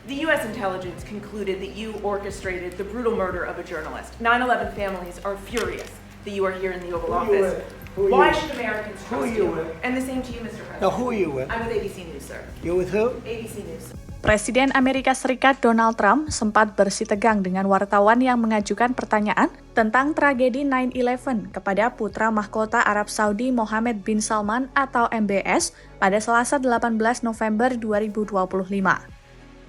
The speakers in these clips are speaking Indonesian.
The U.S. intelligence concluded that you orchestrated the brutal murder of a journalist. 9/11 families are furious that you are here in the Oval Office. Why should Americans trust you? And the same to you, Mr. President. Now, who are you with? I'm with ABC News, sir. You're with who? ABC News. Presiden Amerika Serikat Donald Trump sempat bersitegang dengan wartawan yang mengajukan pertanyaan tentang tragedi 9/11 kepada putra mahkota Arab Saudi Mohammed bin Salman atau MBS pada Selasa 18 November 2025.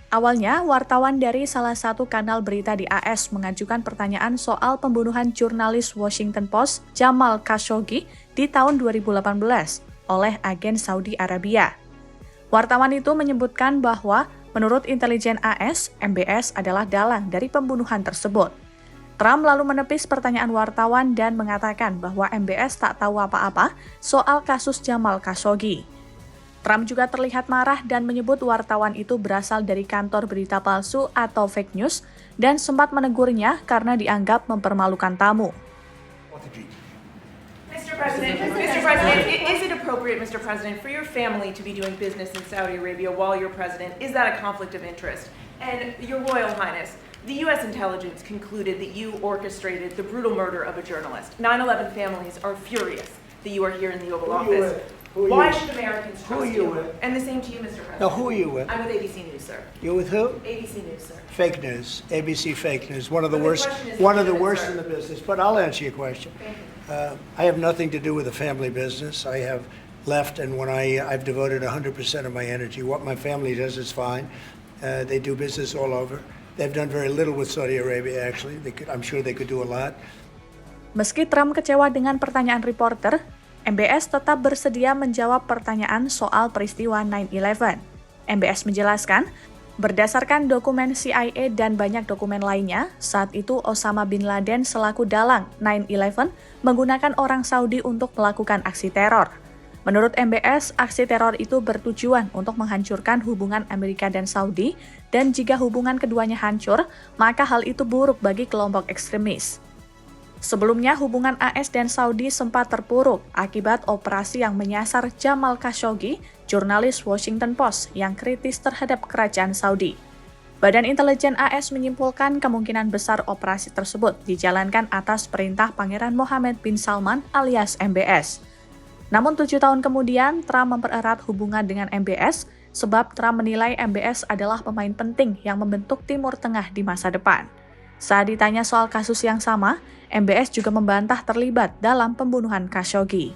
Awalnya, wartawan dari salah satu kanal berita di AS mengajukan pertanyaan soal pembunuhan jurnalis Washington Post Jamal Khashoggi di tahun 2018 oleh agen Saudi Arabia. Wartawan itu menyebutkan bahwa menurut intelijen AS, MBS adalah dalang dari pembunuhan tersebut. Trump lalu menepis pertanyaan wartawan dan mengatakan bahwa MBS tak tahu apa-apa soal kasus Jamal Khashoggi. Trump juga terlihat marah dan menyebut wartawan itu berasal dari kantor berita palsu atau fake news dan sempat menegurnya karena dianggap mempermalukan tamu. Mr. President, is it appropriate, Mr. President, for your family to be doing business in Saudi Arabia while you're president? Is that a conflict of interest? And Your Royal Highness, the U.S. intelligence concluded that you orchestrated the brutal murder of a journalist. 9/11 families are furious that you are here in the Oval Office. Why should Americans trust you? And the same to you, Mr. President. Now, who are you with? I'm with ABC News, sir. You're with who? ABC News, sir. Fake news. ABC fake news. One of the But the worst. question is One of the legitimate, worst sir. in the business. But I'll answer your question. Thank you. I have nothing to do with the family business. I have left, and when I've devoted 100% of my energy. What my family does is fine. They do business all over. They've done very little with Saudi Arabia, actually. I'm sure they could do a lot. Meski Trump kecewa dengan pertanyaan reporter, MBS tetap bersedia menjawab pertanyaan soal peristiwa 9/11. MBS menjelaskan, berdasarkan dokumen CIA dan banyak dokumen lainnya, saat itu Osama bin Laden selaku dalang 9/11 menggunakan orang Saudi untuk melakukan aksi teror. Menurut MBS, aksi teror itu bertujuan untuk menghancurkan hubungan Amerika dan Saudi, dan jika hubungan keduanya hancur, maka hal itu buruk bagi kelompok ekstremis. Sebelumnya, hubungan AS dan Saudi sempat terpuruk akibat operasi yang menyasar Jamal Khashoggi, jurnalis Washington Post yang kritis terhadap kerajaan Saudi. Badan intelijen AS menyimpulkan kemungkinan besar operasi tersebut dijalankan atas perintah Pangeran Mohammed bin Salman alias MBS. Namun 7 tahun kemudian, Trump mempererat hubungan dengan MBS sebab Trump menilai MBS adalah pemain penting yang membentuk Timur Tengah di masa depan. Saat ditanya soal kasus yang sama, MBS juga membantah terlibat dalam pembunuhan Khashoggi.